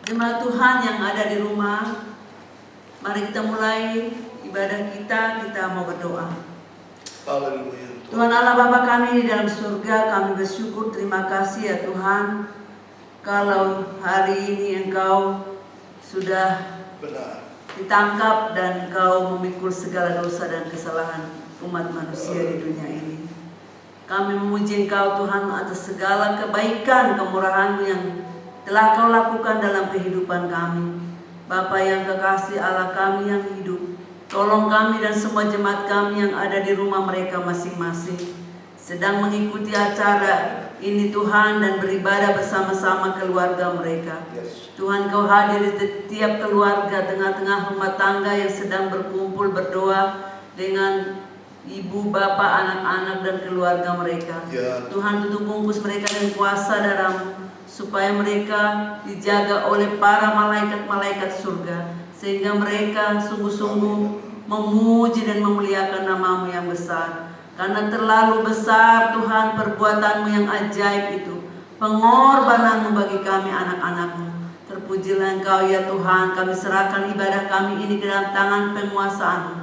Jemaat Tuhan yang ada di rumah, mari kita mulai ibadah kita mau berdoa. Haleluya. Tuhan Allah Bapa kami di dalam surga, kami bersyukur, terima kasih ya Tuhan, kalau hari ini Engkau sudah Benar. ditangkap dan Engkau memikul segala dosa dan kesalahan umat manusia di dunia ini. Kami memuji Engkau Tuhan atas segala kebaikan, kemurahan-Mu yang telah Kau lakukan dalam kehidupan kami. Bapa yang kekasih, Allah kami yang hidup, tolong kami dan semua jemaat kami yang ada di rumah mereka masing-masing, sedang mengikuti acara ini Tuhan dan beribadah bersama-sama keluarga mereka. Tuhan Kau hadir di setiap keluarga, tengah-tengah rumah tangga yang sedang berkumpul berdoa dengan ibu, bapak, anak-anak dan keluarga mereka. Tuhan tutup bungkus mereka dengan kuasa darah-Mu, supaya mereka dijaga oleh para malaikat-malaikat surga, sehingga mereka sungguh-sungguh memuji dan memuliakan nama-Mu yang besar. Karena terlalu besar Tuhan perbuatan-Mu yang ajaib itu, pengorbanan-Mu bagi kami anak-anak-Mu. Terpujilah Engkau ya Tuhan, kami serahkan ibadah kami ini ke dalam tangan penguasaan-Mu.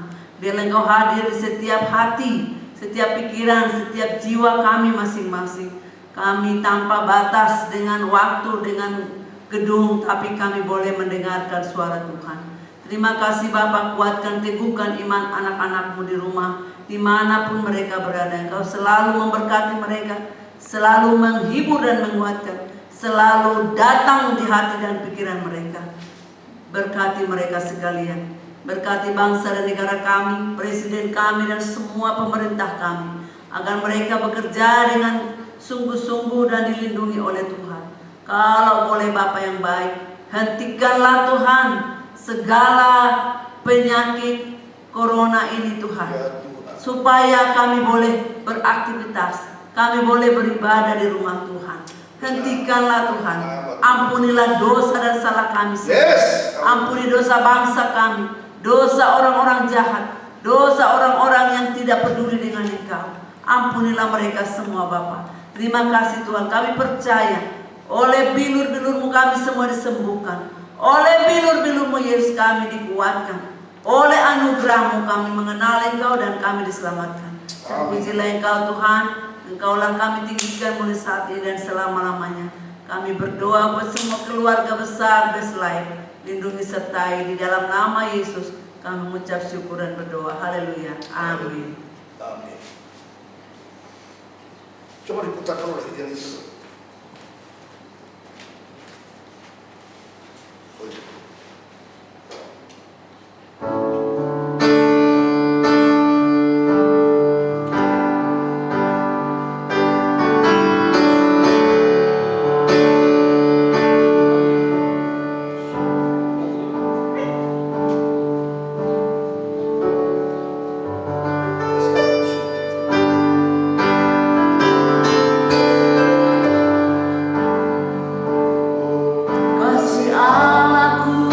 Biarlah Engkau hadir di setiap hati, setiap pikiran, setiap jiwa kami masing-masing. Kami tanpa batas dengan waktu, dengan gedung, tapi kami boleh mendengarkan suara Tuhan. Terima kasih Bapa, kuatkan, teguhkan iman anak-anak-Mu di rumah, dimanapun mereka berada. Engkau selalu memberkati mereka, selalu menghibur dan menguatkan, selalu datang di hati dan pikiran mereka. Berkati mereka sekalian, berkati bangsa dan negara kami, presiden kami dan semua pemerintah kami, agar mereka bekerja dengan sungguh-sungguh dan dilindungi oleh Tuhan. Kalau boleh Bapa yang baik, hentikanlah Tuhan segala penyakit corona ini Tuhan, supaya kami boleh beraktivitas, kami boleh beribadah di rumah Tuhan. Hentikanlah Tuhan, ampunilah dosa dan salah kami semua. Ampuni dosa bangsa kami, dosa orang-orang jahat, dosa orang-orang yang tidak peduli dengan Engkau. Ampunilah mereka semua Bapa. Terima kasih Tuhan, kami percaya oleh bilur-bilur-Mu kami semua disembuhkan, oleh bilur-bilur-Mu Yesus kami dikuatkan, oleh anugerah-Mu kami mengenal Engkau dan kami diselamatkan. Pujilah Engkau Tuhan, Engkaulah kami tinggikan mulai saat ini dan selama-lamanya. Kami berdoa buat semua keluarga besar Best Life, lindungi sertai di dalam nama Yesus. Kami mengucap syukur dan berdoa. Haleluya. Amin. Amin. Coba diputarkan lagi yang itu. Kasih Allahku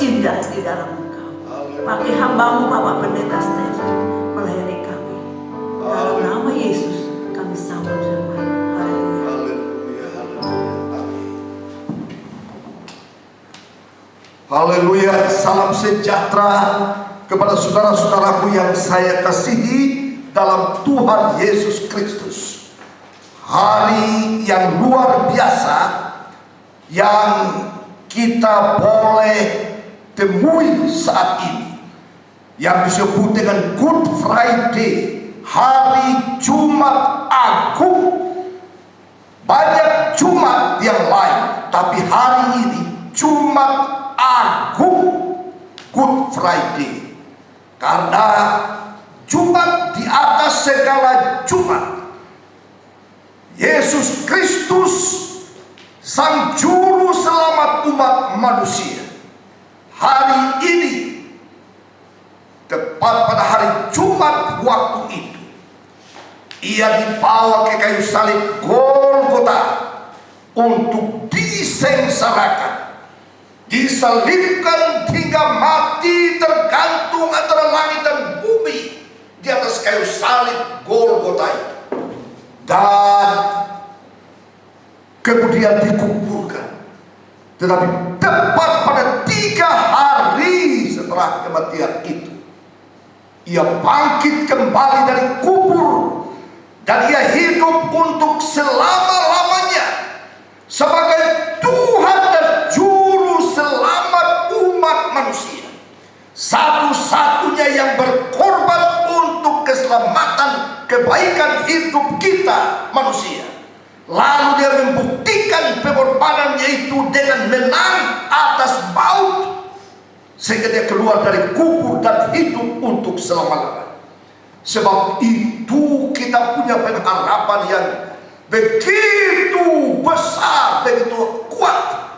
indah di dalam Engkau. Pakai hamba-Mu Bapak Pendeta Stephen melayani kami. Dalam nama Yesus kami sambut firman. Haleluya. Haleluya, haleluya. Amin. Haleluya. Salam sejahtera kepada saudara-saudaraku yang saya kasihi dalam Tuhan Yesus Kristus. Hari yang luar biasa yang kita boleh temui saat ini, yang disebut dengan Good Friday, hari Jumat Agung. Banyak Jumat yang lain, tapi hari ini Jumat Agung, Good Friday, karena Jumat di atas segala Jumat, Yesus Kristus, Sang Juru Selamat umat manusia, hari ini, tepat pada hari Jumat waktu itu, Ia dibawa ke kayu salib Golgota untuk disengsarakan, disalibkan hingga mati tergantung antara langit dan bumi di atas kayu salib Golgota itu, dan kemudian dikuburkan. Tetapi tepat pada 3 hari setelah kematian itu, Ia bangkit kembali dari kubur, dan Ia hidup untuk selama-lamanya sebagai Tuhan dan Juru Selamat umat manusia, satu-satunya yang berkorban untuk keselamatan, kebaikan hidup kita manusia. Lalu Dia membuktikan pengorbanannya itu dengan menang atas maut, sehingga Dia keluar dari kubur dan hidup untuk selama-lamanya. Sebab itu kita punya pengharapan yang begitu besar, begitu kuat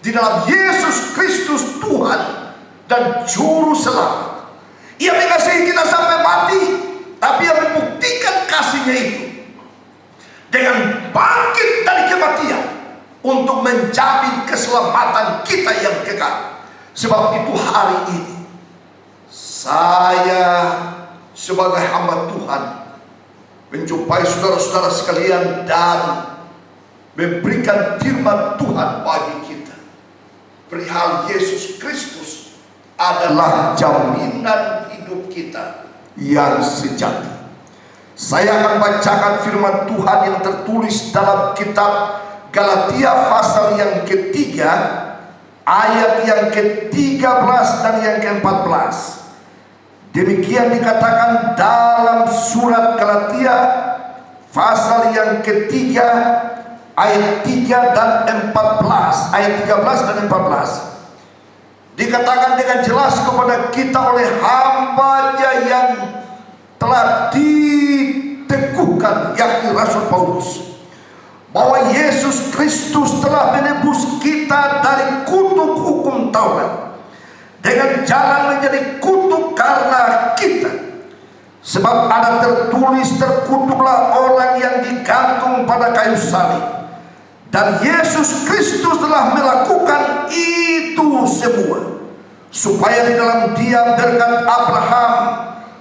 di dalam Yesus Kristus Tuhan dan Juru Selamat. Ia mengasihi kita sampai mati, tapi Ia membuktikan kasih-Nya itu dengan bangkit dari kematian untuk menjamin keselamatan kita yang kekal. Sebab itu hari ini saya sebagai hamba Tuhan menjumpai saudara-saudara sekalian dan memberikan firman Tuhan bagi kita perihal Yesus Kristus adalah jaminan hidup kita yang sejati. Saya akan bacakan firman Tuhan yang tertulis dalam kitab Galatia pasal yang ketiga, ayat yang ke-13 dan yang ke-14. Demikian dikatakan dalam surat Galatia pasal yang ketiga, ayat 3 dan 14, ayat 13 dan 14. Dikatakan dengan jelas kepada kita oleh hamba-Nya yang telah diteguhkan, yakni Rasul Paulus, bahwa Yesus Kristus telah menebus kita dari kutuk hukum Taurat dengan jalan menjadi kutuk karena kita. Sebab ada tertulis, terkutuklah orang yang digantung pada kayu salib. Dan Yesus Kristus telah melakukan itu semua supaya di dalam Dia berkat Abraham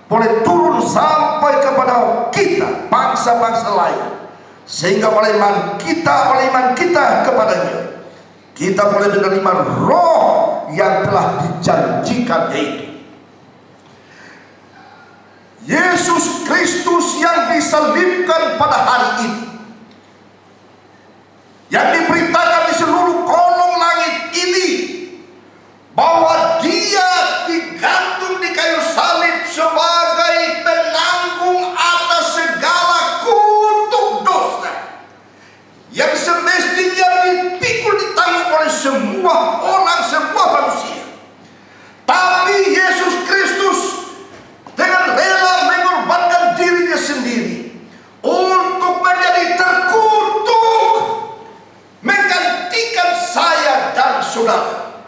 boleh turun sampai kepada kita, bangsa-bangsa lain, sehingga oleh iman kita kepadanya, kita boleh menerima roh yang telah dijanjikan, yaitu Yesus Kristus yang disalibkan pada hari ini, yang diberitakan di seluruh kolong langit ini bahwa Dia digantung di kayu salib sebagai penanggung atas segala kutuk dosa yang semestinya dipikul, ditanggung oleh semua orang, semua manusia. Tapi Yesus Kristus dengan rela mengorbankan dirinya sendiri untuk menjadi terkutuk, menggantikan saya dan saudara,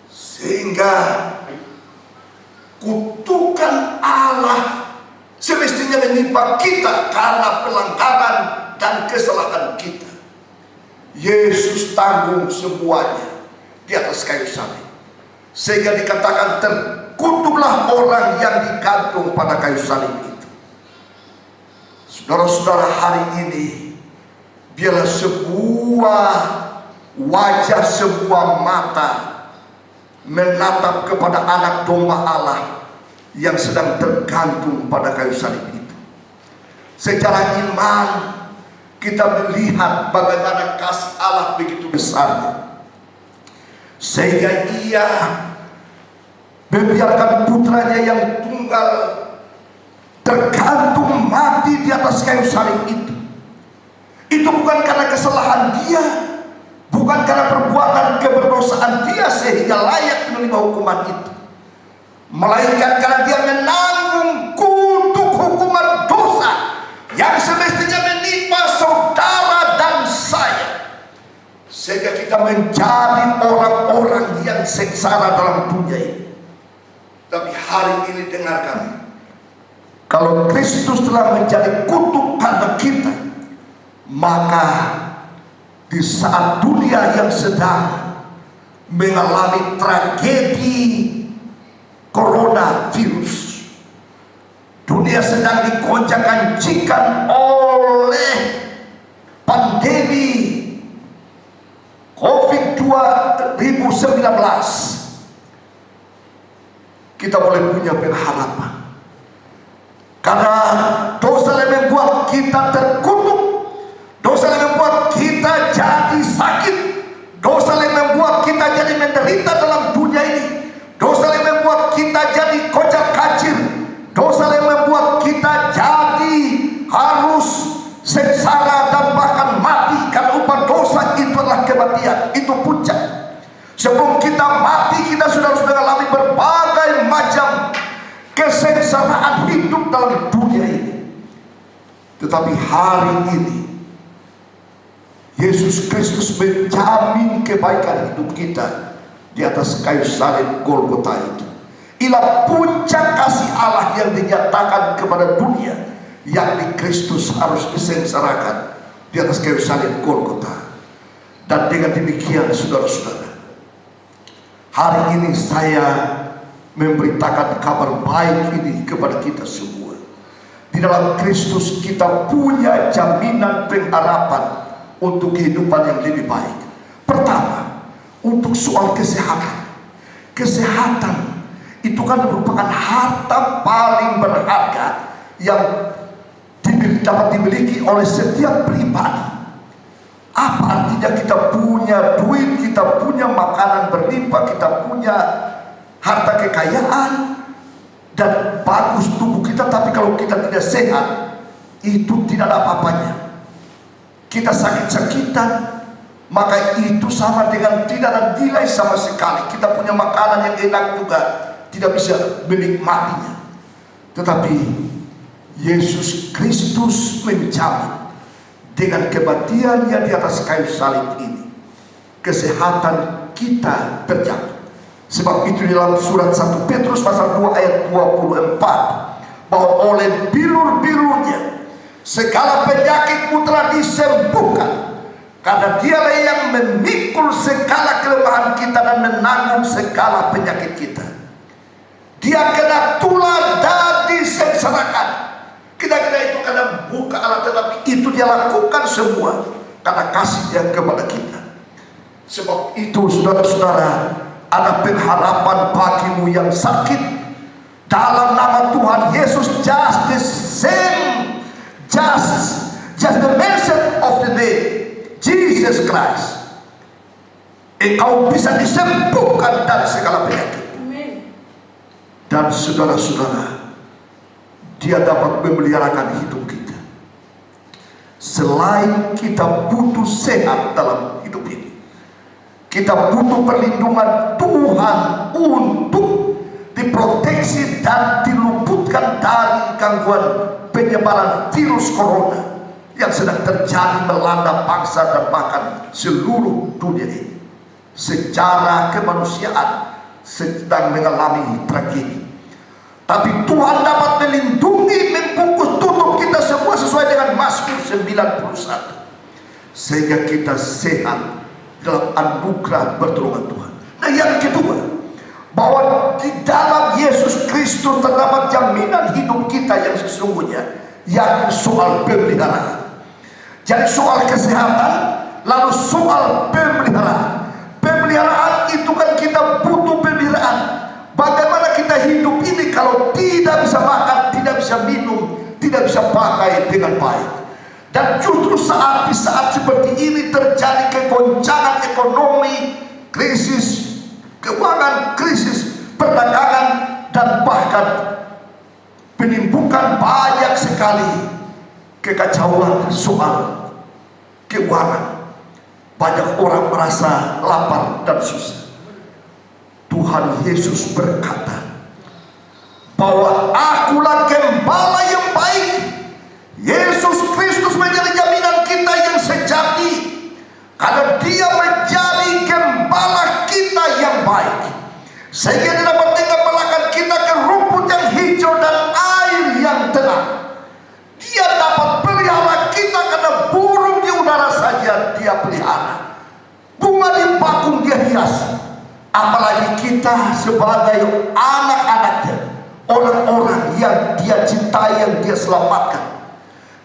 sehingga kutukan Allah semestinya menimpa kita karena pelanggaran dan kesalahan kita. Yesus tanggung semuanya di atas kayu salib. Sehingga dikatakan terkutuklah orang yang digantung pada kayu salib itu. Saudara-saudara, hari ini biarlah sebuah wajah, sebuah mata menatap kepada anak domba Allah yang sedang tergantung pada kayu salib itu. Secara iman kita melihat bagaimana kasih Allah begitu besarnya, sehingga ia membiarkan putranya yang tunggal tergantung mati di atas kayu salib itu. Itu bukan karena kesalahan dia, bukan karena perbuatan keberdosaan dia sehingga layak menerima hukuman itu, melainkan karena dia menanggung kutuk hukuman dosa yang semestinya menimpa saudara dan saya, sehingga kita menjadi orang-orang yang sengsara dalam dunia ini. Tapi hari ini dengarkan, kalau Kristus telah menjadi kutuk karena kita, maka di saat dunia yang sedang mengalami tragedi coronavirus, dunia sedang digoncang-gancingkan oleh pandemi COVID-19, kita boleh punya pengharapan. Karena dosa yang membuat kita terkutuk, dosa yang membuat kita jadi sakit, dosa yang membuat kita jadi menderita dalam dunia ini, dosa yang membuat kita jadi kocar-kacir, dosa yang membuat kita jadi harus sengsara dan bahkan mati, karena upah dosa itu adalah kematian. Itu puncak. Sebelum kita mati, kita sudah mengalami berbagai macam kesengsaraan hidup dalam dunia ini. Tetapi hari ini Yesus Kristus menjamin kebaikan hidup kita di atas kayu salib Golgota itu. Inilah puncak kasih Allah yang dinyatakan kepada dunia, yakni Kristus harus disengsarakan di atas kayu salib Golgota. Dan dengan demikian, saudara-saudara, hari ini saya memberitakan kabar baik ini kepada kita semua. Di dalam Kristus kita punya jaminan pengharapan untuk kehidupan yang lebih baik. Pertama, untuk soal kesehatan. Kesehatan itu kan merupakan harta paling berharga yang dapat dimiliki oleh setiap pribadi. Apa artinya kita punya duit, kita punya makanan berlimpah, kita punya harta kekayaan dan bagus tubuh kita, tapi kalau kita tidak sehat, itu tidak ada apa-apanya. Kita sakit-sakitan, maka itu sama dengan tidak ada nilai sama sekali. Kita punya makanan yang enak juga, tidak bisa menikmatinya. Tetapi Yesus Kristus menjamin dengan kematiannya di atas kayu salib ini, kesehatan kita terjamin. Sebab itu dalam surat 1 Petrus pasal 2 ayat 24, bahwa oleh bilur-bilurnya segala penyakitmu telah disembuhkan, karena dialah yang memikul segala kelemahan kita dan menanggung segala penyakit kita. Dia kena tular dan disengsarakan. Kira-kira itu karena bukan Allah, tetapi itu dia lakukan semua karena kasih-Nya kepada kita. Sebab itu, saudara-saudara, ada pengharapan bagimu yang sakit. Dalam nama Tuhan Yesus, just the same, just the mention of the name Jesus Christ, engkau bisa disembuhkan dari segala penyakit. Dan saudara-saudara, Dia dapat memeliharakan hidup kita. Selain kita butuh sehat dalam hidup ini, kita butuh perlindungan Tuhan untuk diproteksi dan diluputkan dari gangguan penyebaran virus corona yang sedang terjadi melanda bangsa dan bahkan seluruh dunia ini. Secara kemanusiaan sedang mengalami tragedi. Tapi Tuhan dapat melindungi, membungkus tutup kita semua sesuai dengan Mazmur 91, sehingga kita sehat dalam anugerah pertolongan Tuhan. Nah, yang kedua, bahwa di dalam Yesus Kristus terdapat jaminan hidup kita yang sesungguhnya, yakni soal pemeliharaan. Jadi soal kesehatan, lalu soal pemeliharaan. Pemeliharaan itu kan kita butuh pemeliharaan. Bagaimana kita hidup ini kalau tidak bisa makan, tidak bisa minum, tidak bisa pakai dengan baik. Dan justru saat di saat seperti ini terjadi kegoncangan ekonomi, krisis keuangan, krisis perdagangan, dan bahkan menimbulkan banyak sekali kekacauan soal keuangan. Banyak orang merasa lapar dan susah. Tuhan Yesus berkata bahwa akulah gembala yang baik. Yesus Kristus menjadi jaminan kita yang sejati, karena Dia menjadi gembala kita yang baik, sehingga Dia dapat mengembalakan kita ke rumput yang hijau dan air yang tenang. Dia dapat pelihara kita karena burung di udara saja Dia pelihara, bunga di bakung Dia hias. Apalagi kita sebagai anak-anaknya, orang-orang yang Dia cintai, yang Dia selamatkan.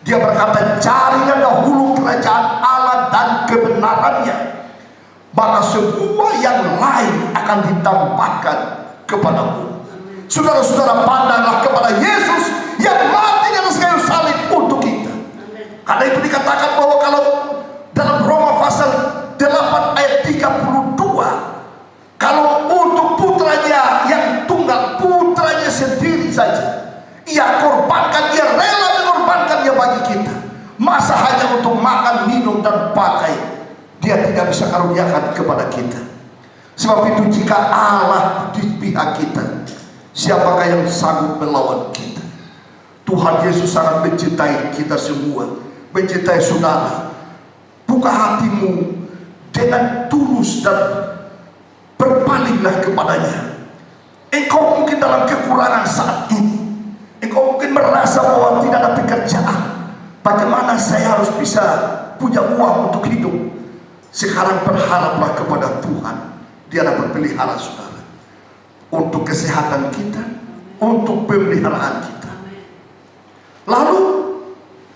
Dia berkata, carilah dahulu kerajaan Allah dan kebenarannya, maka semua yang lain akan ditambahkan kepadamu. Saudara-saudara, pandanglah kepada Yesus yang mati di atas kayu salib untuk kita. Karena itu dikatakan bahwa kalau dalam Roma pasal 8 ayat 32, kalau untuk putranya yang tunggal, putranya sendiri saja Ia korbankan, Ia rela mengorbankannya bagi kita, masa hanya untuk makan, minum, dan pakai Dia tidak bisa karuniakan kepada kita? Sebab itu jika Allah di pihak kita, siapakah yang sanggup melawan kita? Tuhan Yesus sangat mencintai kita semua, mencintai saudara. Buka hatimu dengan tulus dan berpalinglah kepadanya. Engkau mungkin dalam kekurangan saat ini, engkau mungkin merasa bahwa tidak ada pekerjaan. Bagaimana saya harus bisa punya uang untuk hidup? Sekarang berharaplah kepada Tuhan. Dia dapat pelihara saudara, untuk kesehatan kita, untuk pemeliharaan kita. Lalu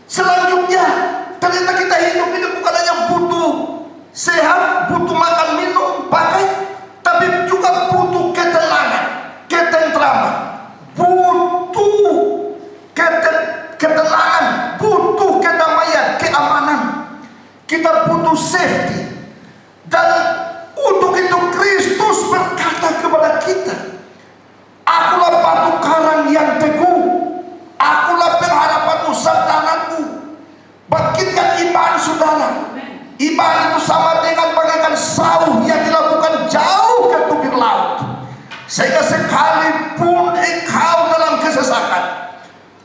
selanjutnya, ternyata kita hidup ini bukan hanya butuh sehat, butuh makan, minum, pakai, tapi juga butuh ketenangan, ketentraman, butuh ketenangan, butuh kedamaian, keamanan. Kita butuh safety. Dan untuk itu Kristus berkata kepada kita, akulah batu karang yang teguh, akulah pengharapanmu, sandanganmu. Bangkitkan iman saudara. Iman itu sama dengan bagaikan sauh yang dilakukan jauh ke tubir laut, sehingga sekalipun engkau dalam kesesakan,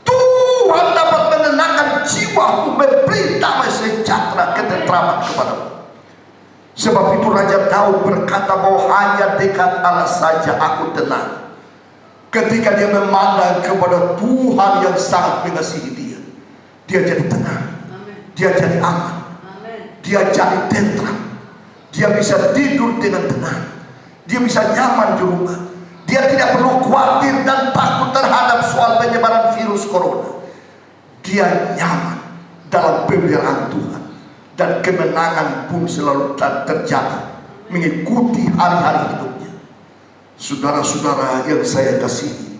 Tuhan dapat menenangkan jiwamu, memberi damai sejahtera, ketentraman kepadamu. Sebab itu Raja Daud berkata bahwa hanya dekat Allah saja aku tenang. Ketika dia memandang kepada Tuhan yang sangat mengasihi dia, dia jadi tenang, dia jadi aman, dia jadi tentram, dia bisa tidur dengan tenang, dia bisa nyaman di rumah, dia tidak perlu khawatir dan takut terhadap soal penyebaran virus corona. Dia nyaman dalam pemeliharaan Tuhan, dan kemenangan pun selalu terjadi mengikuti hari-hari hidupnya. Saudara-saudara yang saya kasihi,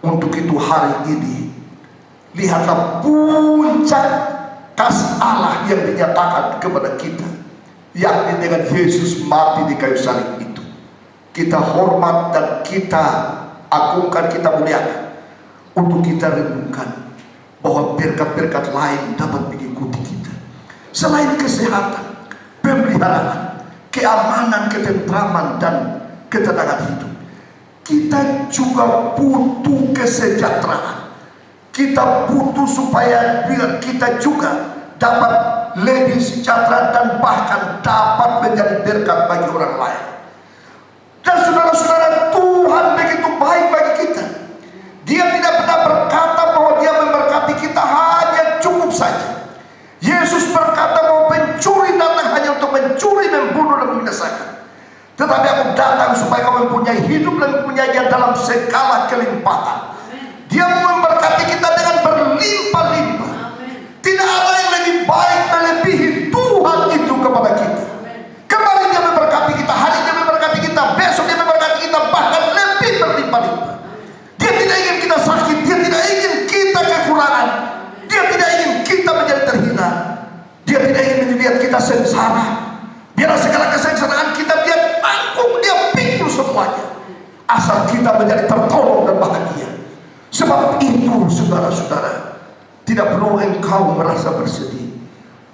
untuk itu hari ini lihatlah puncak kasih Allah yang dinyatakan kepada kita, yakni dengan Yesus mati di kayu salib itu. Kita hormat dan kita agungkan, kita muliakan. Untuk kita renungkan bahwa berkat-berkat lain dapat mengikuti kita. Selain kesehatan, pemeliharaan, keamanan, ketentraman, dan ketenangan hidup, kita juga butuh kesejahteraan. Kita butuh supaya biar kita juga dapat lebih sejahtera dan bahkan dapat menjadi berkat bagi orang lain. Dan saudara-saudara, Tuhan begitu baik bagi kita. Dia tidak pernah berkata bahwa Dia memberkati kita hanya cukup saja. Yesus berkata bahwa pencuri datang hanya untuk mencuri, membunuh, dan membinasakan. Tetapi aku datang supaya kau mempunyai hidup dan mempunyainya dalam segala kelimpahan. Dia mau memberkati kita dengan berlimpah-limpah. Tidak ada yang lebih baik melebihi Tuhan itu kepada kita. Kemarin dia memberkati kita, hari dia memberkati kita, besok dia memberkati kita, bahkan lebih berlimpah-limpah. Dia tidak ingin kita sakit, dia tidak ingin kita kekurangan, dia tidak ingin kita menjadi terhina, dia tidak ingin melihat kita sengsara. Biarlah segala kesengsaraan kita dia tanggung, dia pikul semuanya, asal kita menjadi tertolong dan bahagia. Sebab itu saudara-saudara, tidak perlu engkau merasa bersedih.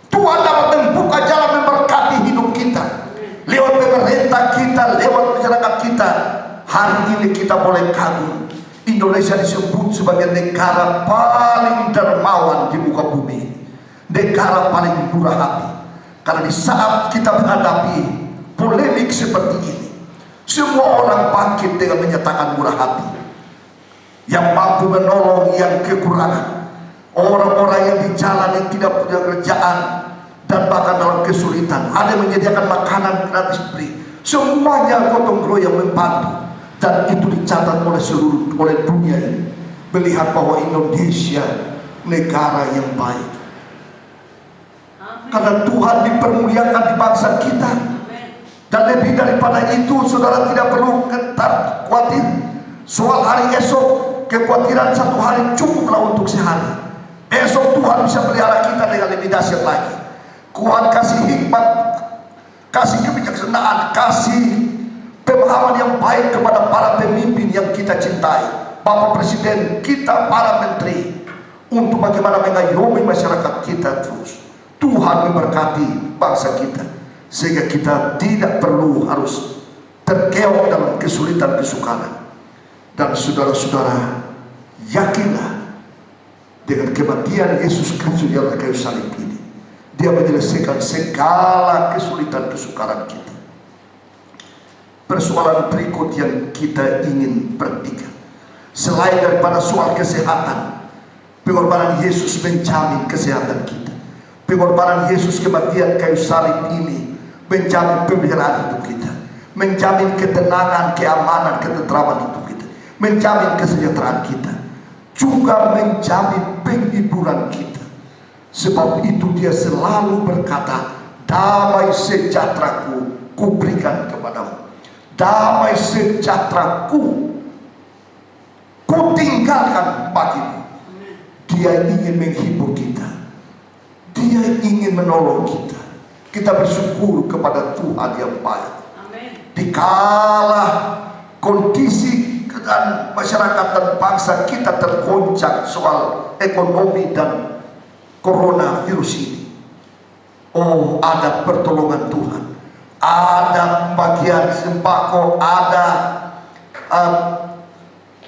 Tuhan dapat membuka jalan memberkati hidup kita lewat pemerintah kita, lewat masyarakat kita. Hari ini kita boleh kagum, Indonesia disebut sebagai negara paling dermawan di muka bumi, negara paling murah hati. Karena di saat kita menghadapi polemik seperti ini, semua orang bangkit dengan menyatakan murah hati, yang mampu menolong yang kekurangan, orang-orang yang di jalan yang tidak punya kerjaan dan bahkan dalam kesulitan, ada yang menyediakan makanan gratis free. Semuanya gotong royong membantu, dan itu dicatat oleh dunia ini, melihat bahwa Indonesia negara yang baik. Karena Tuhan dipermuliakan di bangsa kita. Dan lebih daripada itu, saudara tidak perlu khawatir soal hari esok. Kekhawatiran satu hari cukuplah untuk sehari. Esok Tuhan bisa pelihara kita dengan lebih dahsyat lagi. Tuhan kasih hikmat, kasih kebijaksanaan, kasih pemahaman yang baik kepada para pemimpin yang kita cintai, Bapak Presiden kita, para menteri, untuk bagaimana mengayomi masyarakat kita terus. Tuhan memberkati bangsa kita, sehingga kita tidak perlu harus terkeok dalam kesulitan kesukaran. Dan saudara-saudara, yakinlah dengan kematian Yesus Kristus di atas kayu salib ini, Dia menyelesaikan segala kesulitan kesukaran kita. Persoalan berikut yang kita ingin perhatikan, selain daripada soal kesehatan, pengorbanan Yesus menjamin kesehatan kita. Pengorbanan Yesus kematian kayu salib ini menjamin pemeliharaan hidup kita, menjamin ketenangan, keamanan, ketentraman hidup kita, menjamin kesejahteraan kita, juga menjamin penghiburan kita. Sebab itu Dia selalu berkata, damai sejahteraku kuberikan kepadamu, damai sejahteraku kutinggalkan bagimu. Dia ingin menghibur kita, Dia ingin menolong kita. Kita bersyukur kepada Tuhan yang baik. Di kala kondisi dan masyarakat dan bangsa kita tergoncang soal ekonomi dan coronavirus ini, oh, ada pertolongan Tuhan, ada pembagian sembako, ada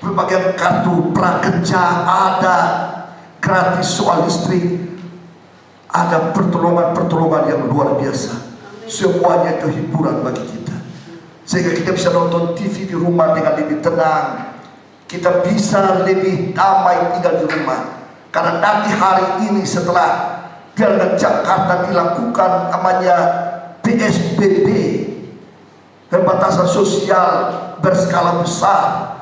pembagian kartu prakerja, ada gratis soal listrik, ada pertolongan-pertolongan yang luar biasa. Semuanya itu hiburan bagi kita, sehingga kita bisa nonton TV di rumah dengan lebih tenang. Kita bisa lebih damai tinggal di rumah. Karena nanti hari ini setelah Pilkada Jakarta dilakukan namanya PSBB, pembatasan sosial berskala besar,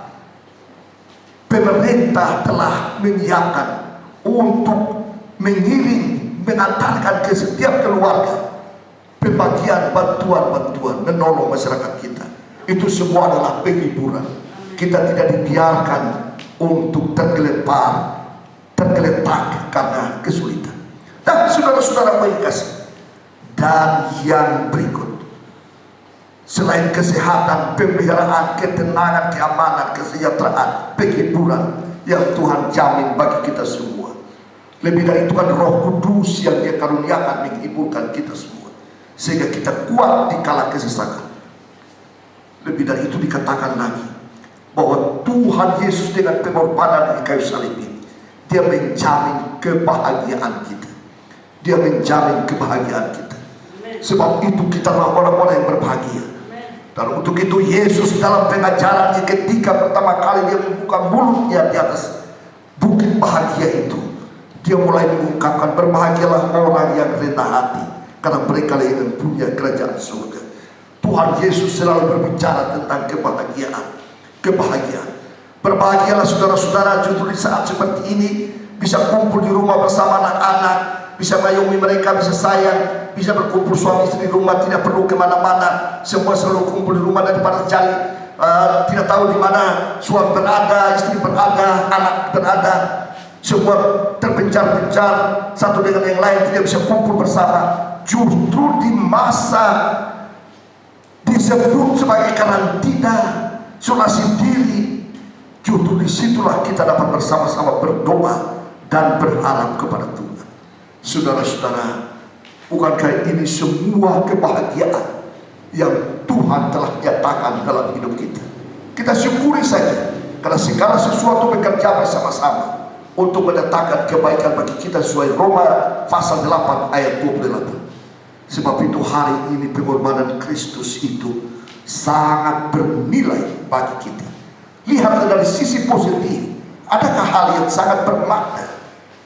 pemerintah telah menyiapkan untuk mengirim, mengantarkan ke setiap keluarga pembagian bantuan-bantuan menolong masyarakat kita. Itu semua adalah penghiburan. Kita tidak dibiarkan untuk tergeletak karena kesulitan. Dan saudara-saudara yang kasih, dan yang berikut, selain kesehatan, pemeliharaan, ketenangan, keamanan, kesejahteraan, penghiburan yang Tuhan jamin bagi kita semua, lebih dari itu kan Roh Kudus yang Dia karuniakan menghiburkan kita semua, sehingga kita kuat di kala kesesakan. Lebih dari itu dikatakan lagi bahwa Tuhan Yesus dengan pengorbanan di kayu salib ini, Dia menjamin kebahagiaan kita. Dia menjamin kebahagiaan kita. Sebab itu kita adalah orang-orang yang berbahagia. Dan untuk itu Yesus dalam pengajarannya ketika pertama kali Dia membuka mulutnya di atas bukit bahagia itu, Dia mulai mengungkapkan, berbahagialah orang yang rendah hati, karena mereka yang punya kerajaan surga. Tuhan Yesus selalu berbicara tentang kebahagiaan. Kebahagiaan. Berbahagialah saudara-saudara justru di saat seperti ini, bisa kumpul di rumah bersama anak-anak, bisa mengayomi mereka, bisa sayang, bisa berkumpul suami istri di rumah, tidak perlu kemana-mana, semua selalu kumpul di rumah daripada jali. Tidak tahu di mana suami berada, istri berada, anak berada, semua terpencar-pencar satu dengan yang lain, tidak bisa kumpul bersama. Justru di masa disebut sebagai karantina, isolasi diri, justru disitulah kita dapat bersama-sama berdoa dan berharap kepada Tuhan. Saudara-saudara, bukankah ini semua kebahagiaan yang Tuhan telah nyatakan dalam hidup kita? Kita syukuri saja, karena segala sesuatu bekerja bersama-sama untuk mendatangkan kebaikan bagi kita sesuai Roma pasal 8 ayat 28. Sebab itu hari ini pengorbanan Kristus itu sangat bernilai bagi kita. Lihatlah dari sisi positif, adakah hal yang sangat bermakna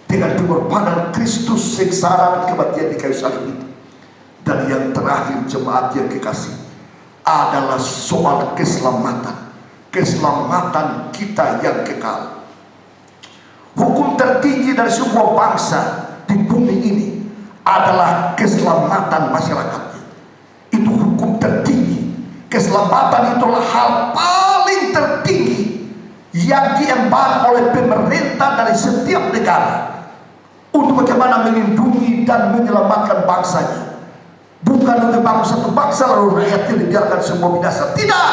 dengan pengorbanan Kristus, sengsara dan kematian di kayu salib itu? Dan yang terakhir, jemaat yang kekasih, adalah soal keselamatan. Keselamatan kita yang kekal. Hukum tertinggi dari sebuah bangsa di bumi ini adalah keselamatan masyarakatnya. Itu hukum tertinggi. Keselamatan itulah hal paling tertinggi yang diemban oleh pemerintah dari setiap negara untuk bagaimana melindungi dan menyelamatkan bangsanya. Bukan untuk bangsa satu bangsa lalu rakyatnya dibiarkan semua binasa. Tidak.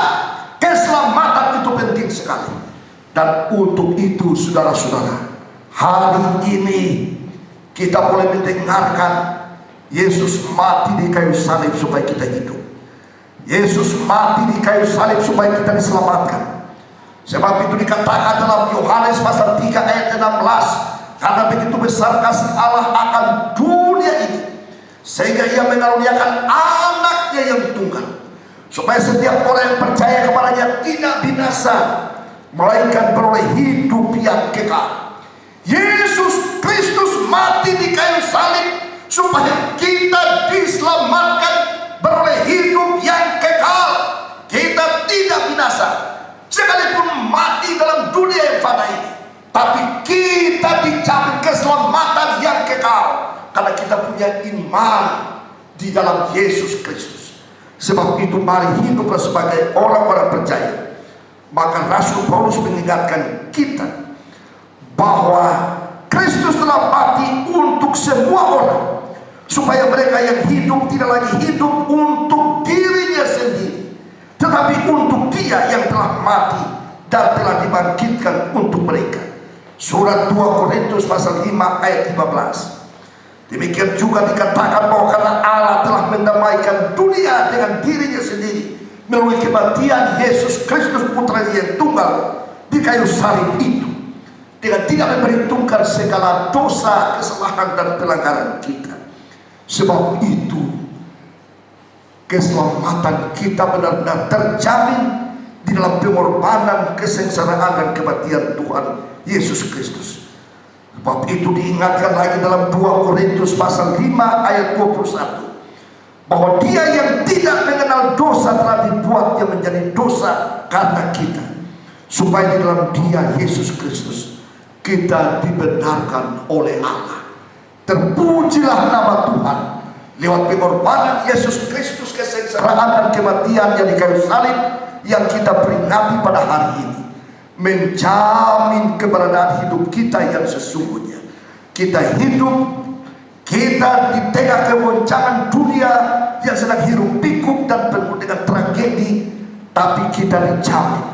Keselamatan itu penting sekali. Dan untuk itu saudara-saudara, hari ini kita boleh mendengarkan Yesus mati di kayu salib supaya kita hidup. Yesus mati di kayu salib supaya kita diselamatkan. Sebab itu dikatakan dalam Yohanes pasal 3 ayat 16, karena begitu besar kasih Allah akan dunia ini, sehingga ia mengaruniakan anaknya yang tunggal, supaya setiap orang yang percaya kepadanya tidak binasa, melainkan beroleh hidup yang kekal. Yesus Kristus mati di kayu salib supaya kita diselamatkan, beroleh hidup yang kekal. Kita tidak binasa, sekalipun mati dalam dunia yang fana ini, tapi kita dijamin keselamatan yang kekal karena kita punya iman di dalam Yesus Kristus. Sebab itu mari hiduplah sebagai orang-orang percaya. Maka Rasul Paulus mengingatkan kita bahwa Kristus telah mati untuk semua orang, supaya mereka yang hidup tidak lagi hidup untuk dirinya sendiri, tetapi untuk Dia yang telah mati dan telah dibangkitkan untuk mereka. Surat 2 Korintus pasal 5 ayat 15. Demikian juga dikatakan bahwa karena Allah telah mendamaikan dunia dengan dirinya sendiri melalui kematian Yesus Kristus putra yang tunggal di kayu salib itu, dengan tidak memperhitungkan segala dosa, kesalahan dan pelanggaran kita. Sebab itu keselamatan kita benar-benar terjamin di dalam pengorbanan, kesengsaraan dan kematian Tuhan Yesus Kristus. Sebab itu diingatkan lagi dalam 2 Korintus pasal 5 ayat 21, bahwa Dia yang tidak mengenal dosa telah dibuatnya menjadi dosa karena kita, supaya di dalam Dia Yesus Kristus kita dibenarkan oleh Allah. Terpujilah nama Tuhan lewat pengorbanan Yesus Kristus, kesengsaraan dan kematian yang di kayu salib yang kita peringati pada hari ini, menjamin keberadaan hidup kita yang sesungguhnya. Kita hidup, kita di tengah kegoncangan dunia yang sedang hiruk pikuk dan penuh dengan tragedi, tapi kita dijamin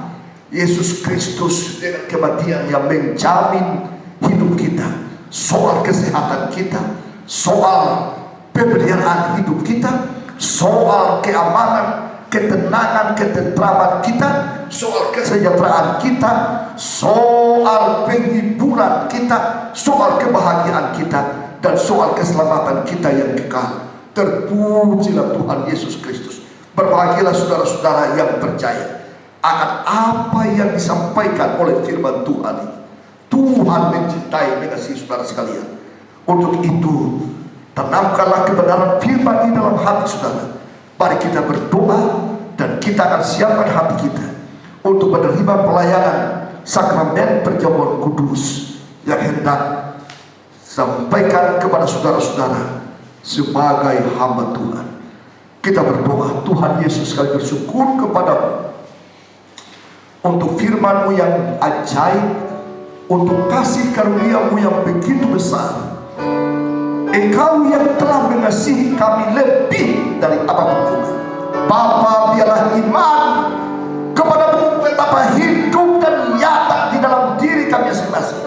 Yesus Kristus dengan kematian yang menjamin hidup kita, soal kesehatan kita, soal pemeliharaan hidup kita, soal keamanan, ketenangan, ketentraman kita, soal kesejahteraan kita, soal penghiburan kita, soal kebahagiaan kita, dan soal keselamatan kita yang kekal. Terpujilah Tuhan Yesus Kristus. Berbahagialah saudara-saudara yang percaya akan apa yang disampaikan oleh firman Tuhan ini. Tuhan mencintai mengasihi saudara sekalian. Untuk itu, tanamkanlah kebenaran firman di dalam hati saudara. Mari kita berdoa Dan kita akan siapkan hati kita untuk menerima pelayanan sakramen perjamuan kudus yang hendak sampaikan kepada saudara-saudara sebagai hamba Tuhan. Kita berdoa, Tuhan Yesus, kami bersyukur kepadamu untuk firman-Mu yang ajaib, untuk kasih karunia-Mu yang begitu besar. Engkau yang telah mengasihi kami lebih dari apapun juga. Bapa, biarlah iman kepadamu betapa hidup dan nyata di dalam diri kami masing-masing.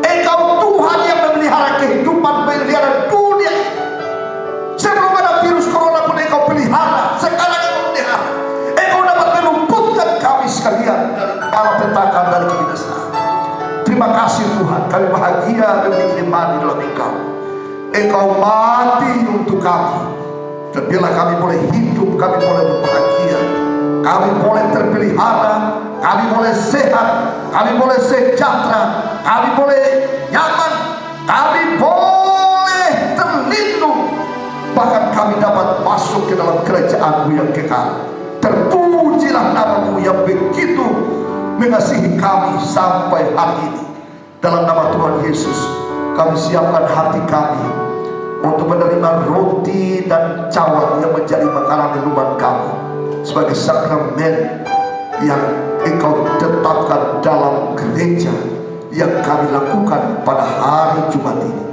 Engkau Tuhan yang memelihara kehidupan, memelihara dunia. Sebelum ada virus corona pun Engkau pelihara. Sekarang Engkau pelihara. Engkau dapat meluputkan kami sekalian dari malapetaka, dari kebinasaan. Terima kasih Tuhan, kami bahagia memiliki iman di dalam Engkau. Engkau mati untuk kami. Dan bila kami boleh hidup, kami boleh berbahagia, kami boleh terpelihara, kami boleh sehat, kami boleh sejahtera, kami boleh nyaman, kami boleh terlindung, bahkan kami dapat masuk ke dalam kerajaan-Mu yang kekal. Terpujilah nama-Mu yang begitu mengasihi kami sampai hari ini. Dalam nama Tuhan Yesus, kami siapkan hati kami untuk menerima roti dan cawan yang menjadi makanan minuman kami sebagai sakramen yang Engkau tetapkan dalam gereja yang kami lakukan pada hari Jumat ini,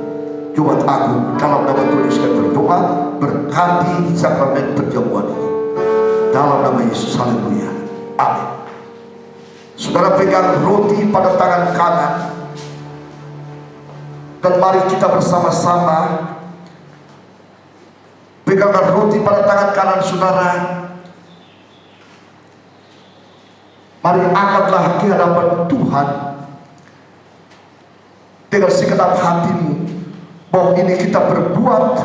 Jumat Agung. Dalam nama Tuhan Yesus kami berdoa, berkati sakramen perjamuan ini dalam nama Yesus. Haleluya, amin. Saudara pegang roti pada tangan kanan, dan mari kita bersama-sama pegangkan roti pada tangan kanan saudara. Mari angkatlah ke hadapan Tuhan dengan segenap hatimu, bahwa ini kita berbuat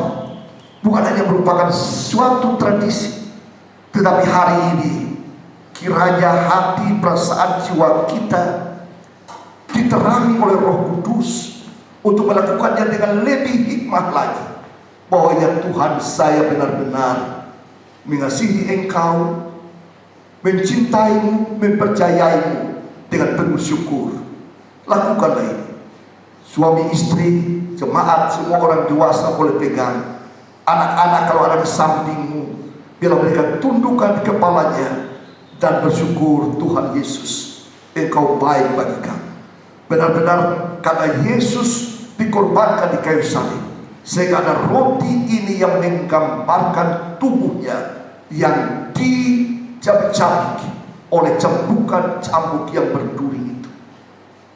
bukan hanya merupakan suatu tradisi, tetapi hari ini kiranya hati, perasaan, jiwa kita diterangi oleh Roh Kudus untuk melakukannya dengan lebih hikmah lagi. Bahwa ya Tuhan, saya benar-benar mengasihi Engkau, mencintaimu, mempercayaimu dengan penuh syukur. Lakukanlah ini. Suami istri, jemaat, semua orang dewasa boleh pegang. Anak-anak kalau ada di sampingmu, bila mereka tundukkan kepalanya dan bersyukur, Tuhan Yesus, Engkau baik bagi kami. Benar-benar karena Yesus dikorbankan di kayu salib, sehingga ada roti ini yang menggambarkan tubuhnya yang dicabik-cabik oleh cambuk yang berduri itu.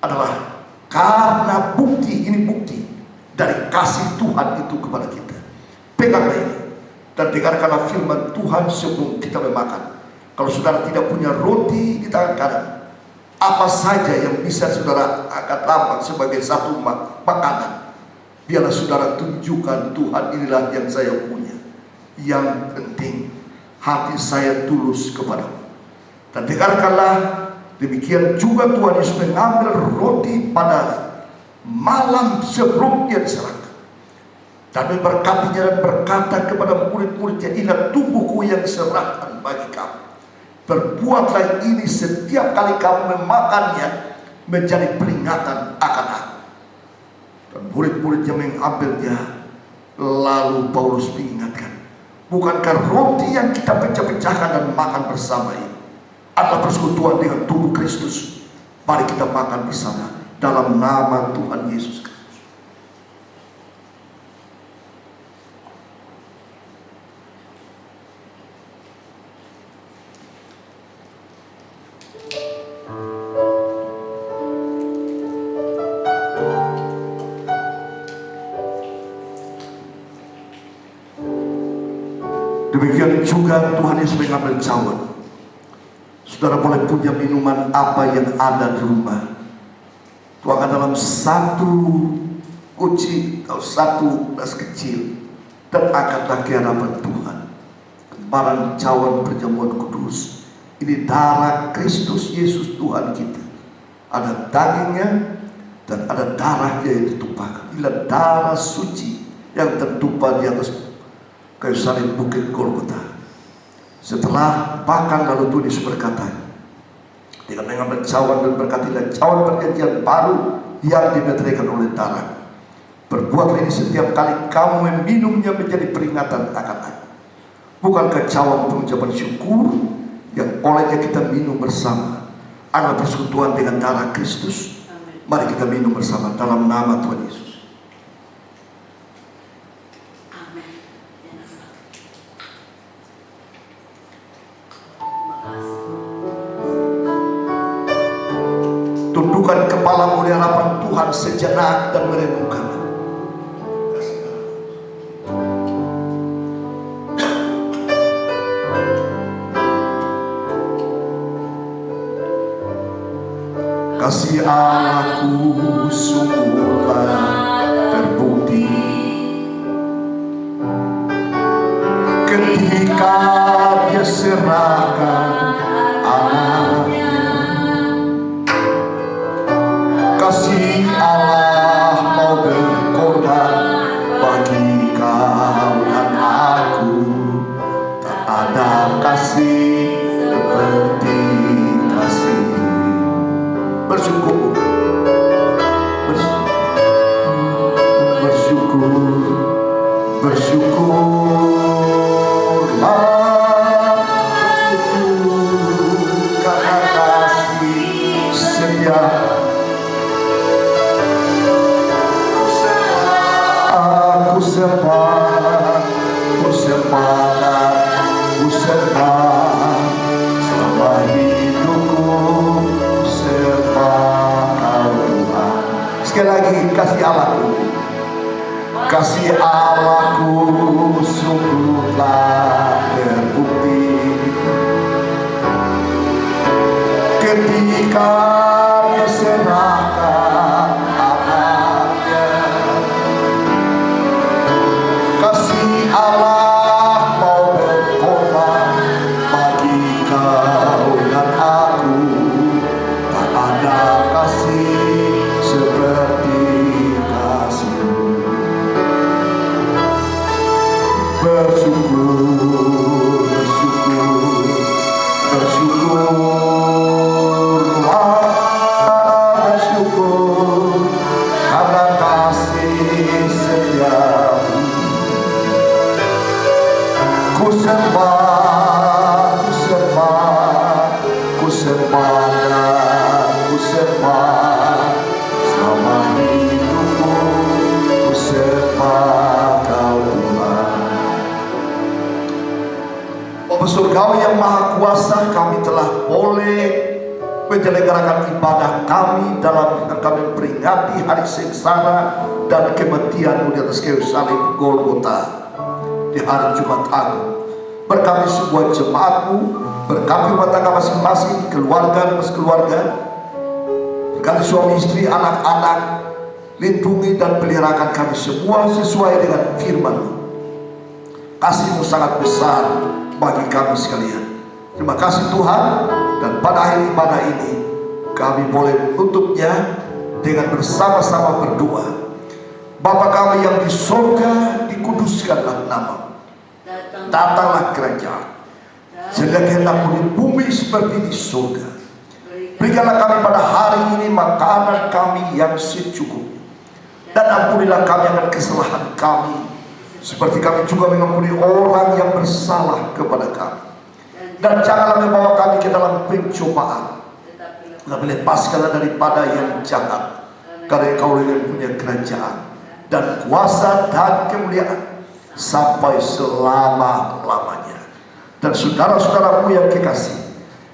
Adalah karena bukti, ini bukti dari kasih Tuhan itu kepada kita. Peganglah ini dan dengarkanlah firman Tuhan sebelum kita memakan. Kalau saudara tidak punya roti di tangan kanan, apa saja yang bisa saudara angkat lambang sebagai satu makanan, biarlah saudara tunjukkan, Tuhan, inilah yang saya punya. Yang penting hati saya tulus kepadamu. Dan dengarkanlah, demikian juga Tuhan Yesus mengambil roti pada malam sebelum Dia diserahkan, dan memberkatinya dan berkata kepada murid-muridnya, inilah tubuhku yang diserahkan bagi kamu. Berbuatlah ini setiap kali kamu memakannya menjadi peringatan akan aku. Dan murid-muridnya mengambilnya. Lalu Paulus mengingatkan, bukankah roti yang kita pecah-pecahkan dan makan bersama ini adalah persekutuan dengan tubuh Kristus? Mari kita makan bersama dalam nama Tuhan Yesus Kristus. Demikian juga Tuhan Yesus mengambil cawan. Saudara boleh punya minuman apa yang ada di rumah, tuangkan dalam satu kunci atau satu gelas kecil, dan angkatlah ke hadapan Tuhan. Gambaran cawan perjamuan kudus. Ini darah Kristus Yesus Tuhan kita. Ada dagingnya dan ada darahnya yang ditumpahkan. Inilah darah suci yang tertumpah di atas kayu salib bukit Golgota. Setelah makan lalu Tuhan Yesus berkata, dengan mengambil cawan dan berkati, dan cawan perjanjian baru yang dimeteraikan oleh darah. Berbuatlah ini setiap kali kamu meminumnya menjadi peringatan akan aku. Bukankah cawan pengucapan syukur yang olehnya kita minum bersama adalah persekutuan dengan darah Kristus? Mari kita minum bersama dalam nama Tuhan Yesus. Tundukkan kepalamu di hadapan Tuhan sejenak dan merenungkan. Kasih Allahku sungguhlah terbukti ketika Dia serahkan anaknya. Kasih Allah mau berkorban bagi kau dan aku. Tak ada kasih seperti kasih. Bersyukur, bersyukurlah, karena kasih setia. Aku sembah selama hidupku, sembah Kau Tuhan. Sekali lagi, kasih Allahku sungguhlah terbukti ketika Dia serahkan anaknya. Kasih Allah mau berkorban bagi kau dan aku. Tak ada kasih seperti kasih. Bersyukur karena kasih setiamu. Ku sembah selama hidupku, ku sembah Kau Tuhan. Bapa Surgawi yang Maha Kuasa, kami telah boleh menyelenggarakan ibadah kami dalam kami memperingati hari sengsara dan kematian-Mu di atas kayu salib Golgota di hari Jumat Agung. Berkati sebuah jemaat-Mu, berkati rumah tangga masing-masing, keluarga demi keluarga, berkati suami istri, anak-anak, lindungi dan peliharakan kami semua sesuai dengan firman-Mu. Kasih-Mu sangat besar bagi kami sekalian. Terima kasih Tuhan, dan pada akhir ibadah ini kami boleh menutupnya dengan bersama-sama berdoa. Bapa kami yang di surga, dikuduskanlah nama-Mu. Datanglah kerajaan, sehingga kehendak-Mu di bumi seperti di surga. Berikanlah kami pada hari ini makanan kami yang secukupnya, dan ampunilah kami akan kesalahan kami, seperti kami juga mengampuni orang yang bersalah kepada kami. Dan janganlah membawa kami ke dalam pencobaan, tapi lepaskanlah daripada yang jahat, karena Engkau yang punya kerajaan dan kuasa dan kemuliaan sampai selama-lamanya. Dan saudara-saudaraku yang kekasih,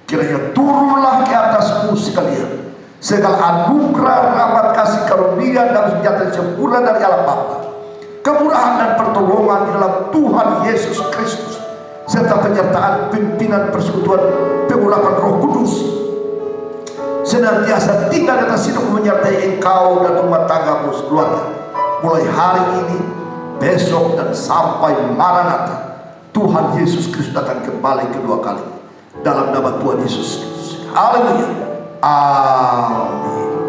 kiranya turunlah ke atasmu sekalian segala anugerah, rahmat, kasih karunia dan senjata sempurna dari Allah Bapa, kemurahan dan pertolongan di dalam Tuhan Yesus Kristus, serta penyertaan pimpinan persekutuan pengurapan Roh Kudus senantiasa tinggal di atas hidup menyertai engkau dan rumah tanggamu sekeluarga, mulai hari ini, besok, dan sampai Maranatha Tuhan Yesus Kristus datang kembali kedua kali. Dalam nama Tuhan Yesus Kristus. Haleluya. Amin.